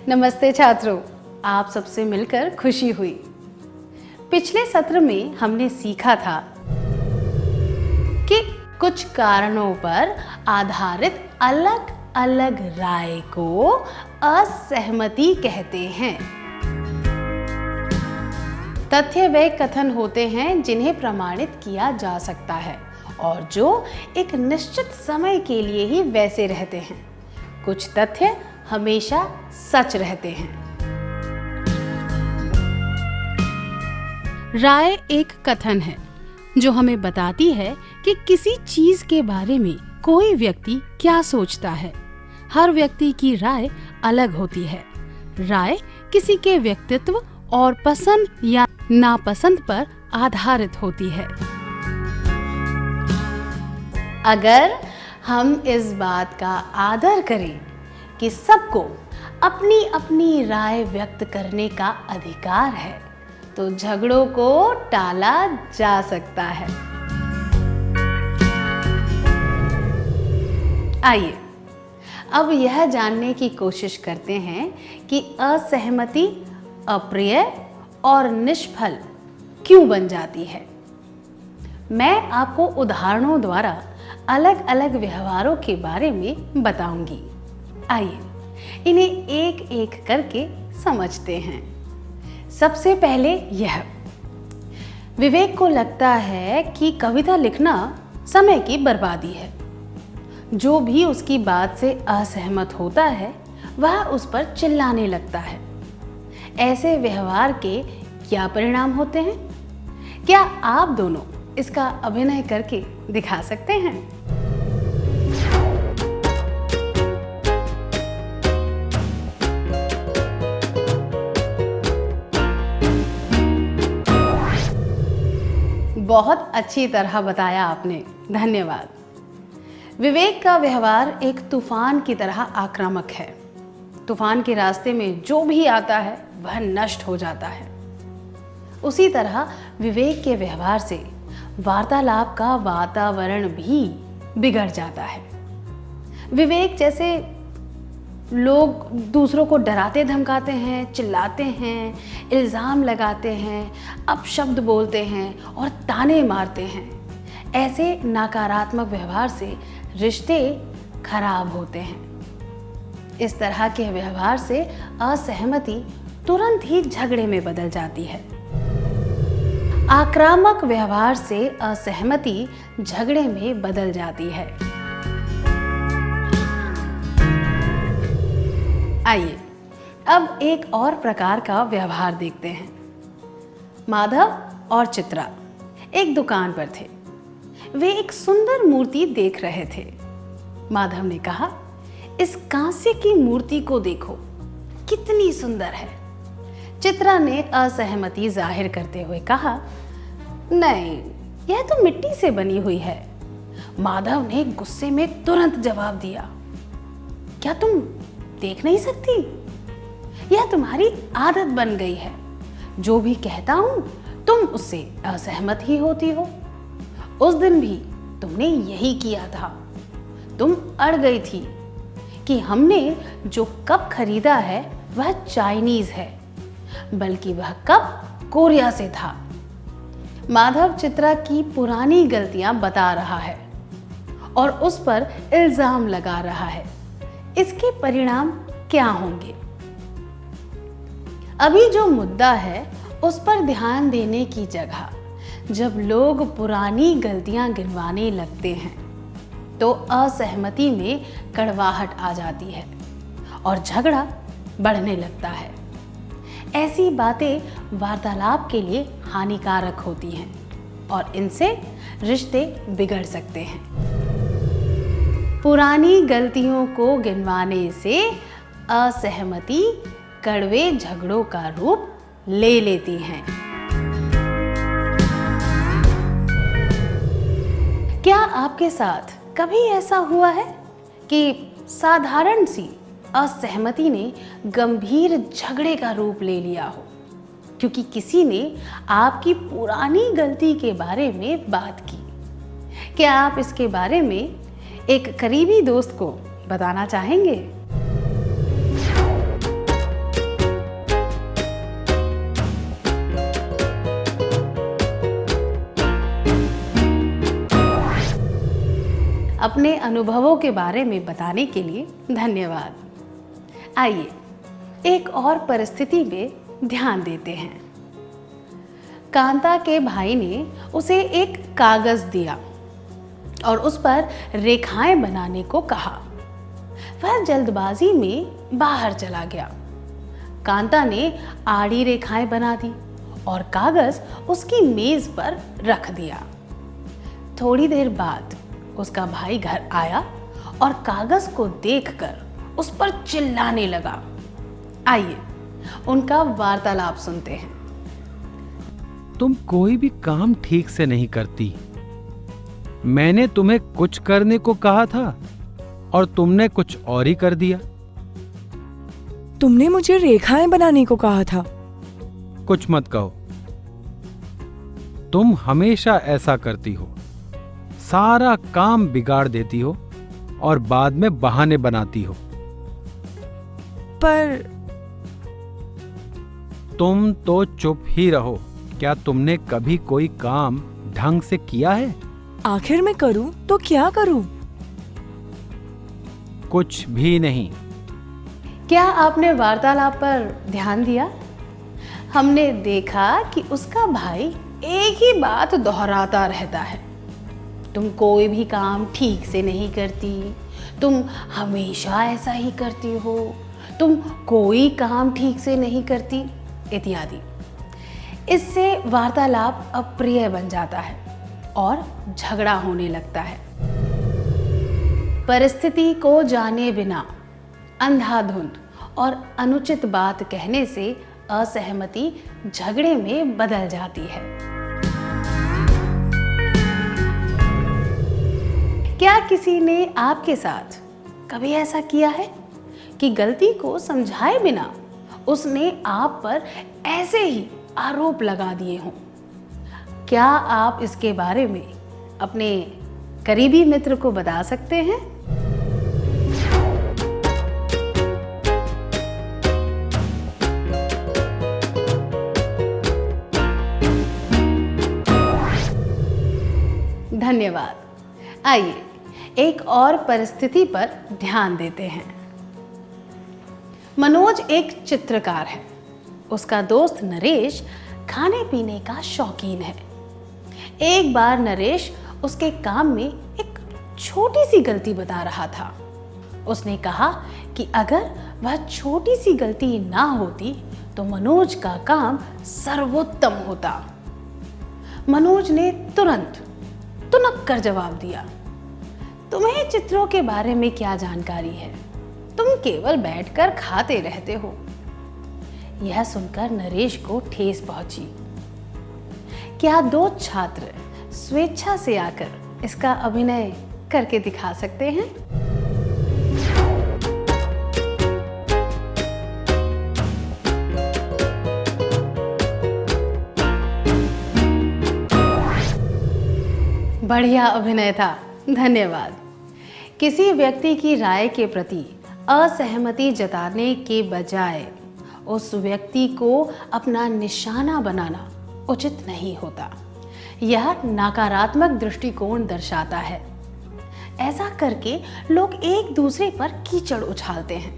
नमस्ते छात्रों, आप सबसे मिलकर खुशी हुई। पिछले सत्र में हमने सीखा था कि कुछ कारणों पर आधारित अलग अलग राय को असहमति कहते हैं। तथ्य वे कथन होते हैं जिन्हें प्रमाणित किया जा सकता है और जो एक निश्चित समय के लिए ही वैसे रहते हैं। कुछ तथ्य हमेशा सच रहते हैं। राय एक कथन है जो हमें बताती है कि किसी चीज के बारे में कोई व्यक्ति क्या सोचता है। हर व्यक्ति की राय अलग होती है। राय किसी के व्यक्तित्व और पसंद या नापसंद पर आधारित होती है। अगर हम इस बात का आदर करें कि सबको अपनी अपनी राय व्यक्त करने का अधिकार है, तो झगड़ों को टाला जा सकता है। आइए अब यह जानने की कोशिश करते हैं कि असहमति अप्रिय और निष्फल क्यों बन जाती है। मैं आपको उदाहरणों द्वारा अलग अलग व्यवहारों के बारे में बताऊंगी। आइए इन्हें एक एक करके समझते हैं। सबसे पहले यह, विवेक को लगता है कि कविता लिखना समय की बर्बादी है। जो भी उसकी बात से असहमत होता है वह उस पर चिल्लाने लगता है। ऐसे व्यवहार के क्या परिणाम होते हैं? क्या आप दोनों इसका अभिनय करके दिखा सकते हैं? बहुत अच्छी तरह बताया आपने, धन्यवाद। विवेक का व्यवहार एक तूफान की तरह आक्रामक है। तूफान के रास्ते में जो भी आता है वह नष्ट हो जाता है। उसी तरह विवेक के व्यवहार से वार्तालाप का वातावरण भी बिगड़ जाता है। विवेक जैसे लोग दूसरों को डराते धमकाते हैं, चिल्लाते हैं, इल्ज़ाम लगाते हैं, अपशब्द बोलते हैं और ताने मारते हैं। ऐसे नकारात्मक व्यवहार से रिश्ते खराब होते हैं। इस तरह के व्यवहार से असहमति तुरंत ही झगड़े में बदल जाती है। आक्रामक व्यवहार से असहमति झगड़े में बदल जाती है। आइए अब एक और प्रकार का व्यवहार देखते हैं। माधव और चित्रा एक दुकान पर थे। वे एक सुंदर मूर्ति देख रहे थे। माधव ने कहा, इस कांसे की मूर्ति को देखो, कितनी सुंदर है। चित्रा ने असहमति जाहिर करते हुए कहा, नहीं, यह तो मिट्टी से बनी हुई है। माधव ने गुस्से में तुरंत जवाब दिया, क्या तुम देख नहीं सकती? यह तुम्हारी आदत बन गई है। जो भी कहता हूं तुम उससे असहमत ही होती हो। उस दिन भी तुमने यही किया था। तुम अड़ गई थी कि हमने जो कप खरीदा है वह चाइनीज है, बल्कि वह कप कोरिया से था। माधव चित्रा की पुरानी गलतियां बता रहा है और उस पर इल्जाम लगा रहा है। इसके परिणाम क्या होंगे? अभी जो मुद्दा है उस पर ध्यान देने की जगह जब लोग पुरानी गलतियां गिनवाने लगते हैं तो असहमति में कड़वाहट आ जाती है और झगड़ा बढ़ने लगता है। ऐसी बातें वार्तालाप के लिए हानिकारक होती हैं और इनसे रिश्ते बिगड़ सकते हैं। पुरानी गलतियों को गिनवाने से असहमति कड़वे झगड़ों का रूप ले लेती हैं। क्या आपके साथ कभी ऐसा हुआ है कि साधारण सी असहमति ने गंभीर झगड़े का रूप ले लिया हो क्योंकि किसी ने आपकी पुरानी गलती के बारे में बात की? क्या आप इसके बारे में एक करीबी दोस्त को बताना चाहेंगे? अपने अनुभवों के बारे में बताने के लिए धन्यवाद। आइए एक और परिस्थिति में ध्यान देते हैं। कांता के भाई ने उसे एक कागज दिया और उस पर रेखाएं बनाने को कहा। वह जल्दबाजी में बाहर चला गया। कांता ने आड़ी रेखाएं बना दी और कागज उसकी मेज पर रख दिया। थोड़ी देर बाद उसका भाई घर आया और कागज को देखकर उस पर चिल्लाने लगा। आइए उनका वार्तालाप सुनते हैं। तुम कोई भी काम ठीक से नहीं करती। मैंने तुम्हें कुछ करने को कहा था और तुमने कुछ और ही कर दिया। तुमने मुझे रेखाएं बनाने को कहा था। कुछ मत कहो। तुम हमेशा ऐसा करती हो, सारा काम बिगाड़ देती हो और बाद में बहाने बनाती हो। पर तुम तो चुप ही रहो। क्या तुमने कभी कोई काम ढंग से किया है? आखिर मैं करूं तो क्या करूं? कुछ भी नहीं। क्या आपने वार्तालाप पर ध्यान दिया? हमने देखा कि उसका भाई एक ही बात दोहराता रहता है। तुम कोई भी काम ठीक से नहीं करती, तुम हमेशा ऐसा ही करती हो, तुम कोई काम ठीक से नहीं करती इत्यादि। इससे वार्तालाप अप्रिय बन जाता है और झगड़ा होने लगता है। परिस्थिति को जाने बिना अंधाधुंध और अनुचित बात कहने से असहमति झगड़े में बदल जाती है। क्या किसी ने आपके साथ कभी ऐसा किया है कि गलती को समझाए बिना उसने आप पर ऐसे ही आरोप लगा दिए हों? क्या आप इसके बारे में अपने करीबी मित्र को बता सकते हैं? धन्यवाद। आइए एक और परिस्थिति पर ध्यान देते हैं। मनोज एक चित्रकार है। उसका दोस्त नरेश खाने पीने का शौकीन है। एक बार नरेश उसके काम में एक छोटी सी गलती बता रहा था। उसने कहा कि अगर वह छोटी सी गलती ना होती तो मनोज का काम सर्वोत्तम होता। मनोज ने तुरंत तुनक कर जवाब दिया, तुम्हें चित्रों के बारे में क्या जानकारी है? तुम केवल बैठकर खाते रहते हो। यह सुनकर नरेश को ठेस पहुंची। क्या दो छात्र स्वेच्छा से आकर इसका अभिनय करके दिखा सकते हैं? बढ़िया अभिनय था, धन्यवाद। किसी व्यक्ति की राय के प्रति असहमति जताने के बजाय उस व्यक्ति को अपना निशाना बनाना उचित नहीं होता। यह नकारात्मक दृष्टिकोण दर्शाता है। ऐसा करके लोग एक दूसरे पर कीचड़ उछालते हैं।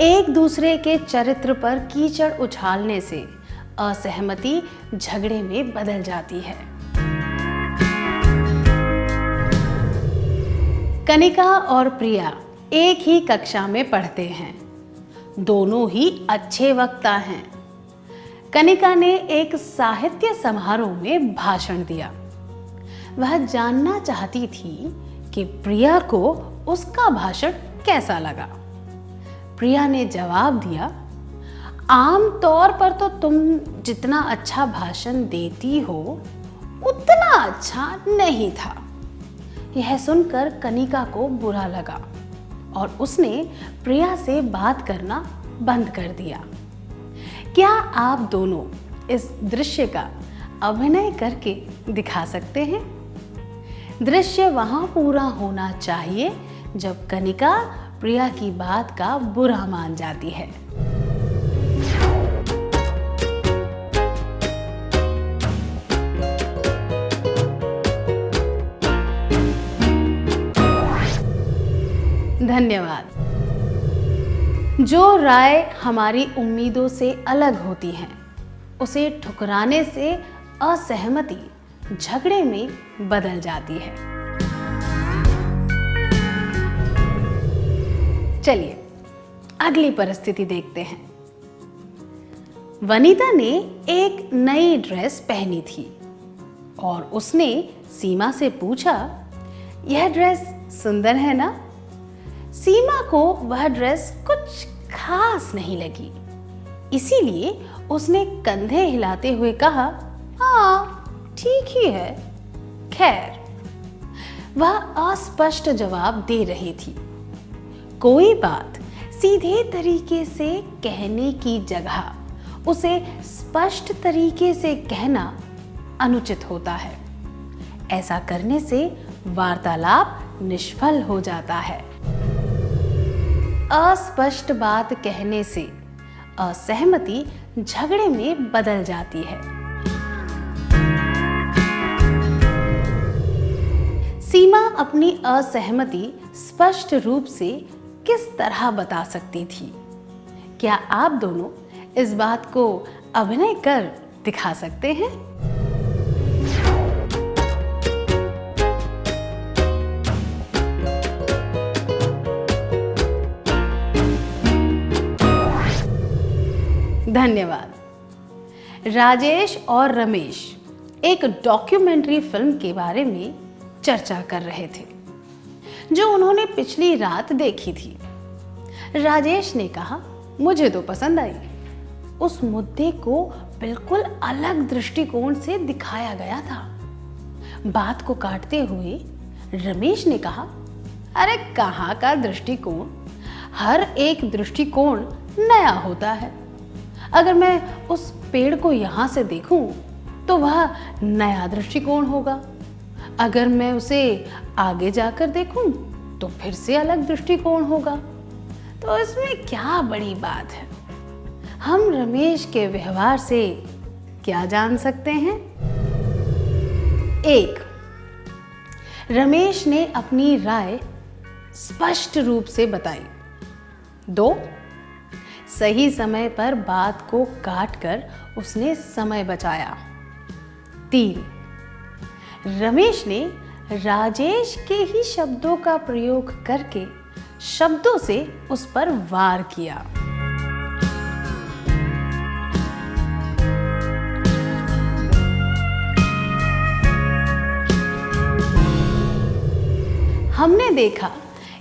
एक दूसरे के चरित्र पर कीचड़ उछालने से असहमति झगड़े में बदल जाती है। कनिका और प्रिया एक ही कक्षा में पढ़ते हैं। दोनों ही अच्छे वक्ता हैं। कनिका ने एक साहित्य समारोह में भाषण दिया। वह जानना चाहती थी कि प्रिया को उसका भाषण कैसा लगा। प्रिया ने जवाब दिया, आम तौर पर तो तुम जितना अच्छा भाषण देती हो उतना अच्छा नहीं था। यह सुनकर कनिका को बुरा लगा और उसने प्रिया से बात करना बंद कर दिया। क्या आप दोनों इस दृश्य का अभिनय करके दिखा सकते हैं? दृश्य वहां पूरा होना चाहिए जब कनिका प्रिया की बात का बुरा मान जाती है। धन्यवाद। जो राय हमारी उम्मीदों से अलग होती है, उसे ठुकराने से असहमति झगड़े में बदल जाती है। चलिए अगली परिस्थिति देखते हैं। वनीता ने एक नई ड्रेस पहनी थी और उसने सीमा से पूछा, यह ड्रेस सुंदर है ना? सीमा को वह ड्रेस कुछ खास नहीं लगी, इसीलिए उसने कंधे हिलाते हुए कहा, हाँ ठीक ही है। खैर, वह अस्पष्ट जवाब दे रही थी। कोई बात सीधे तरीके से कहने की जगह उसे स्पष्ट तरीके से कहना अनुचित होता है। ऐसा करने से वार्तालाप निष्फल हो जाता है। अस्पष्ट बात कहने से असहमति झगड़े में बदल जाती है। सीमा अपनी असहमति स्पष्ट रूप से किस तरह बता सकती थी? क्या आप दोनों इस बात को अभिनय कर दिखा सकते हैं? धन्यवाद। राजेश और रमेश एक डॉक्यूमेंट्री फिल्म के बारे में चर्चा कर रहे थे जो उन्होंने पिछली रात देखी थी। राजेश ने कहा, मुझे तो पसंद आई। उस मुद्दे को बिल्कुल अलग दृष्टिकोण से दिखाया गया था। बात को काटते हुए रमेश ने कहा, अरे कहाँ का दृष्टिकोण, हर एक दृष्टिकोण नया होता है। अगर मैं उस पेड़ को यहाँ से देखूं तो वह नया दृष्टिकोण होगा। अगर मैं उसे आगे जाकर देखूं तो फिर से अलग दृष्टिकोण होगा। तो इसमें क्या बड़ी बात है? हम रमेश के व्यवहार से क्या जान सकते हैं? 1. रमेश ने अपनी राय स्पष्ट रूप से बताई। 2. सही समय पर बात को काटकर उसने समय बचाया। 3. रमेश ने राजेश के ही शब्दों का प्रयोग करके शब्दों से उस पर वार किया। हमने देखा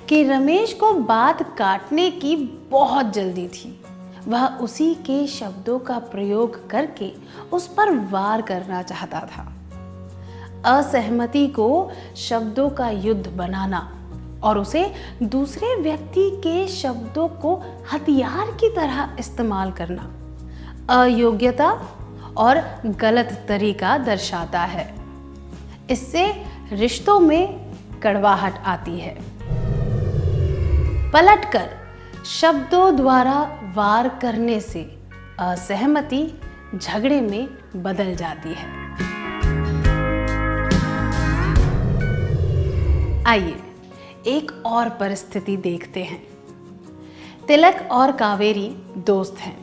कि रमेश को बात काटने की बहुत जल्दी थी। वह उसी के शब्दों का प्रयोग करके उस पर वार करना चाहता था। असहमति को शब्दों का युद्ध बनाना और उसे दूसरे व्यक्ति के शब्दों को हथियार की तरह इस्तेमाल करना अयोग्यता और गलत तरीका दर्शाता है। इससे रिश्तों में कड़वाहट आती है। पलटकर शब्दों द्वारा वार करने से असहमति झगड़े में बदल जाती है। आइए एक और परिस्थिति देखते हैं। तिलक और कावेरी दोस्त हैं।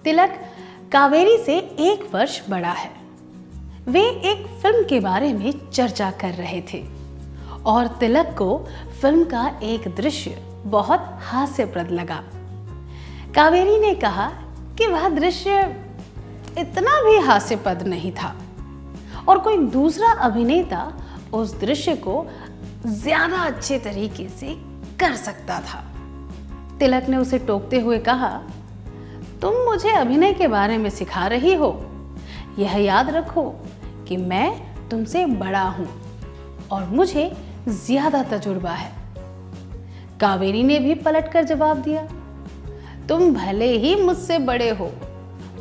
तिलक कावेरी से 1 वर्ष बड़ा है। वे एक फिल्म के बारे में चर्चा कर रहे थे और तिलक को फिल्म का एक दृश्य बहुत हास्यप्रद लगा। कावेरी ने कहा कि वह दृश्य इतना भी हास्यप्रद नहीं था और कोई दूसरा अभिनेता उस दृश्य को ज्यादा अच्छे तरीके से कर सकता था। तिलक ने उसे टोकते हुए कहा, तुम मुझे अभिनय के बारे में सिखा रही हो। यह याद रखो कि मैं तुमसे बड़ा हूं और मुझे ज्यादा तजुर्बा है। कावेरी ने भी पलटकर जवाब दिया, तुम भले ही मुझसे बड़े हो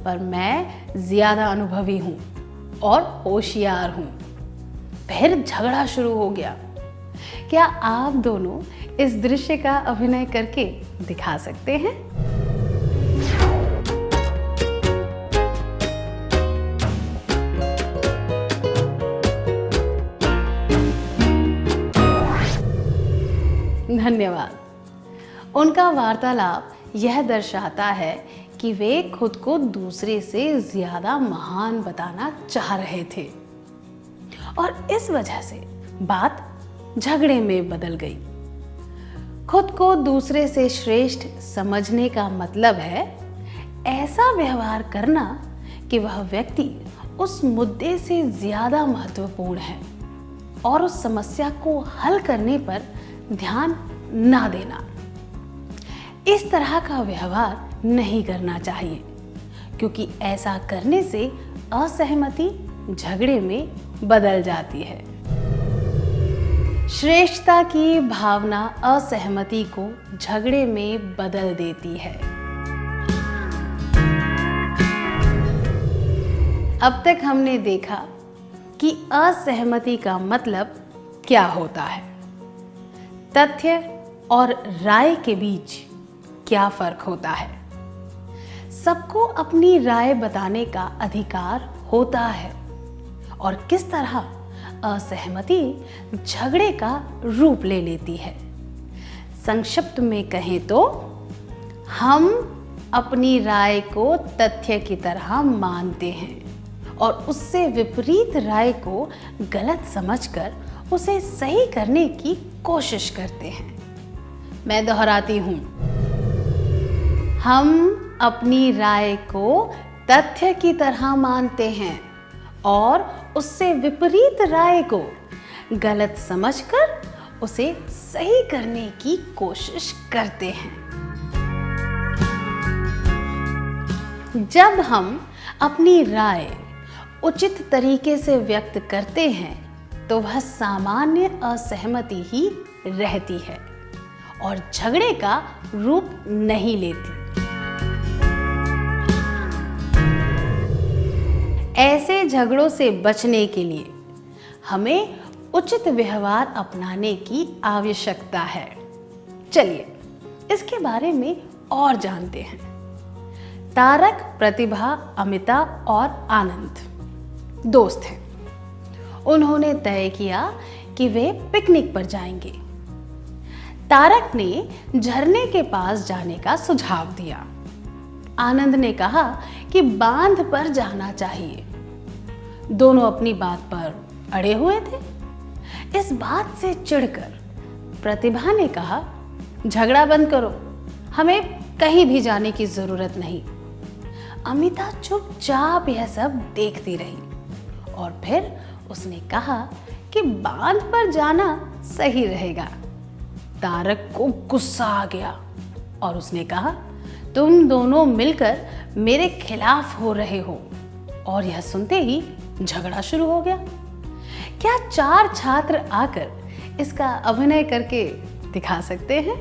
पर मैं ज्यादा अनुभवी हूं और होशियार हूं। फिर झगड़ा शुरू हो गया। क्या आप दोनों इस दृश्य का अभिनय करके दिखा सकते हैं? धन्यवाद। उनका वार्तालाप यह दर्शाता है कि वे खुद को दूसरे से ज्यादा महान बताना चाह रहे थे और इस वजह से बात झगड़े में बदल गई। खुद को दूसरे से श्रेष्ठ समझने का मतलब है ऐसा व्यवहार करना कि वह व्यक्ति उस मुद्दे से ज्यादा महत्वपूर्ण है और उस समस्या को हल करने पर ध्यान ना देना। इस तरह का व्यवहार नहीं करना चाहिए क्योंकि ऐसा करने से असहमति झगड़े में बदल जाती है। श्रेष्ठता की भावना असहमति को झगड़े में बदल देती है। अब तक हमने देखा कि असहमति का मतलब क्या होता है, तथ्य और राय के बीच क्या फर्क होता है। सबको अपनी राय बताने का अधिकार होता है और किस तरह असहमति झगड़े का रूप ले लेती है। संक्षिप्त में कहें तो हम अपनी राय को तथ्य की तरह मानते हैं और उससे विपरीत राय को गलत समझकर उसे सही करने की कोशिश करते हैं। मैं दोहराती हूं, हम अपनी राय को तथ्य की तरह मानते हैं और उससे विपरीत राय को गलत समझकर उसे सही करने की कोशिश करते हैं। जब हम अपनी राय उचित तरीके से व्यक्त करते हैं तो वह सामान्य असहमति ही रहती है और झगड़े का रूप नहीं लेती। ऐसे झगड़ों से बचने के लिए हमें उचित व्यवहार अपनाने की आवश्यकता है। चलिए इसके बारे में और जानते हैं। तारक, प्रतिभा, अमिता और आनंद दोस्त हैं। उन्होंने तय किया कि वे पिकनिक पर जाएंगे। तारक ने झरने के पास जाने का सुझाव दिया। आनंद ने कहा कि बांध पर जाना चाहिए। दोनों अपनी बात पर अड़े हुए थे। इस बात से चिढ़कर प्रतिभा ने कहा, झगड़ा बंद करो, हमें कहीं भी जाने की जरूरत नहीं। अमिता चुपचाप यह सब देखती रही और फिर उसने कहा कि बांध पर जाना सही रहेगा। तारक को गुस्सा आ गया और उसने कहा, तुम दोनों मिलकर मेरे खिलाफ हो रहे हो। और यह सुनते ही झगड़ा शुरू हो गया। क्या 4 छात्र आकर इसका अभिनय करके दिखा सकते हैं?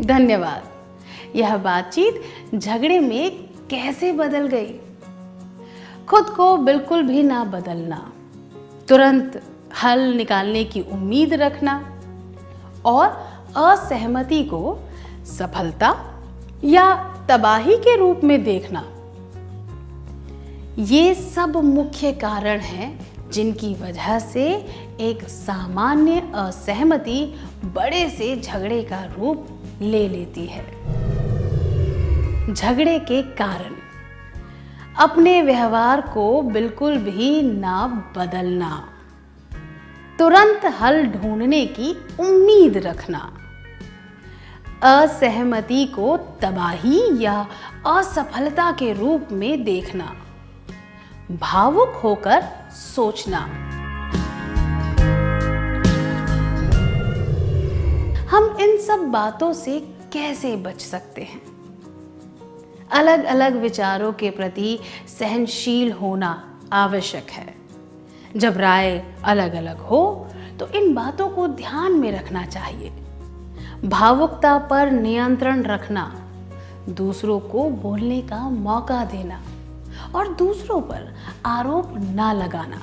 धन्यवाद। यह बातचीत झगड़े में कैसे बदल गई? खुद को बिल्कुल भी ना बदलना, तुरंत हल निकालने की उम्मीद रखना और असहमति को सफलता या तबाही के रूप में देखना, ये सब मुख्य कारण हैं जिनकी वजह से एक सामान्य असहमति बड़े से झगड़े का रूप ले लेती है। झगड़े के कारण अपने व्यवहार को बिल्कुल भी ना बदलना, तुरंत हल ढूंढने की उम्मीद रखना, असहमति को तबाही या असफलता के रूप में देखना, भावुक होकर सोचना। हम इन सब बातों से कैसे बच सकते हैं? अलग अलग विचारों के प्रति सहनशील होना आवश्यक है। जब राय अलग अलग हो तो इन बातों को ध्यान में रखना चाहिए। भावुकता पर नियंत्रण रखना, दूसरों को बोलने का मौका देना और दूसरों पर आरोप ना लगाना।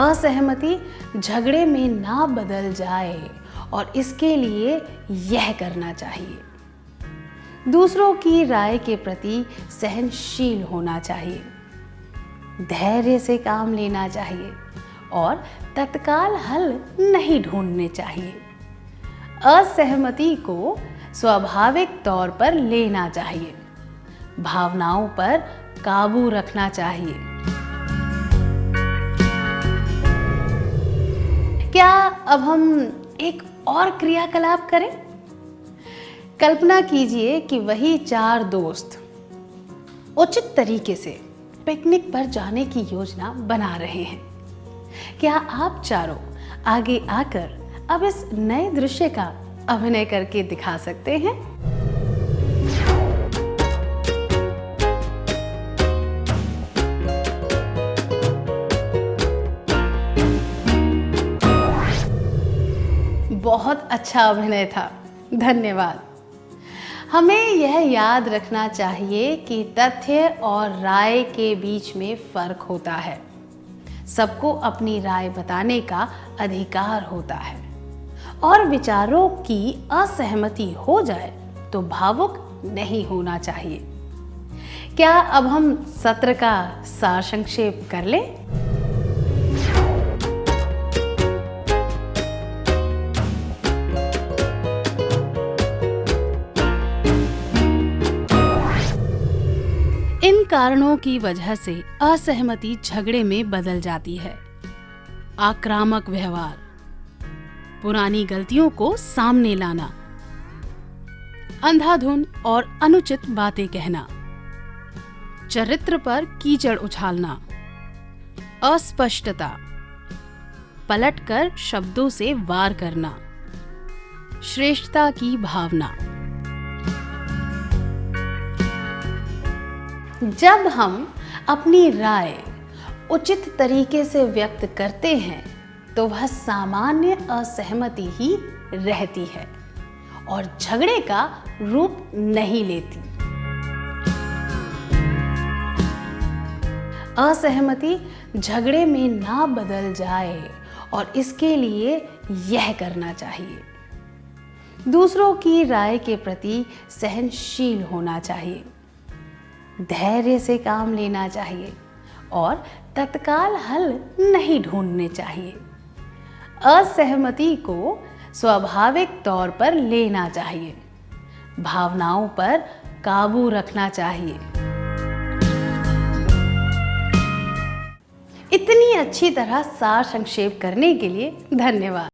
असहमति झगड़े में ना बदल जाए और इसके लिए यह करना चाहिए। दूसरों की राय के प्रति सहनशील होना चाहिए, धैर्य से काम लेना चाहिए और तत्काल हल नहीं ढूंढने चाहिए। असहमति को स्वाभाविक तौर पर लेना चाहिए, भावनाओं पर काबू रखना चाहिए। क्या अब हम एक और क्रियाकलाप करें? कल्पना कीजिए कि वही 4 दोस्त उचित तरीके से पिकनिक पर जाने की योजना बना रहे हैं। क्या आप चारों आगे आकर अब इस नए दृश्य का अभिनय करके दिखा सकते हैं? बहुत अच्छा अभिनय था, धन्यवाद। हमें यह याद रखना चाहिए कि तथ्य और राय के बीच में फर्क होता है। सबको अपनी राय बताने का अधिकार होता है और विचारों की असहमति हो जाए तो भावुक नहीं होना चाहिए। क्या अब हम सत्र का सार संक्षेप कर लें? इन कारणों की वजह से असहमति झगड़े में बदल जाती है। आक्रामक व्यवहार, पुरानी गलतियों को सामने लाना, अंधाधुन और अनुचित बातें कहना, चरित्र पर कीचड़ उछालना, अस्पष्टता, पलटकर शब्दों से वार करना, श्रेष्ठता की भावना। जब हम अपनी राय उचित तरीके से व्यक्त करते हैं तो वह सामान्य असहमति ही रहती है और झगड़े का रूप नहीं लेती। असहमति झगड़े में ना बदल जाए और इसके लिए यह करना चाहिए। दूसरों की राय के प्रति सहनशील होना चाहिए, धैर्य से काम लेना चाहिए और तत्काल हल नहीं ढूंढने चाहिए। असहमति को स्वाभाविक तौर पर लेना चाहिए, भावनाओं पर काबू रखना चाहिए। इतनी अच्छी तरह सार संक्षेप करने के लिए धन्यवाद।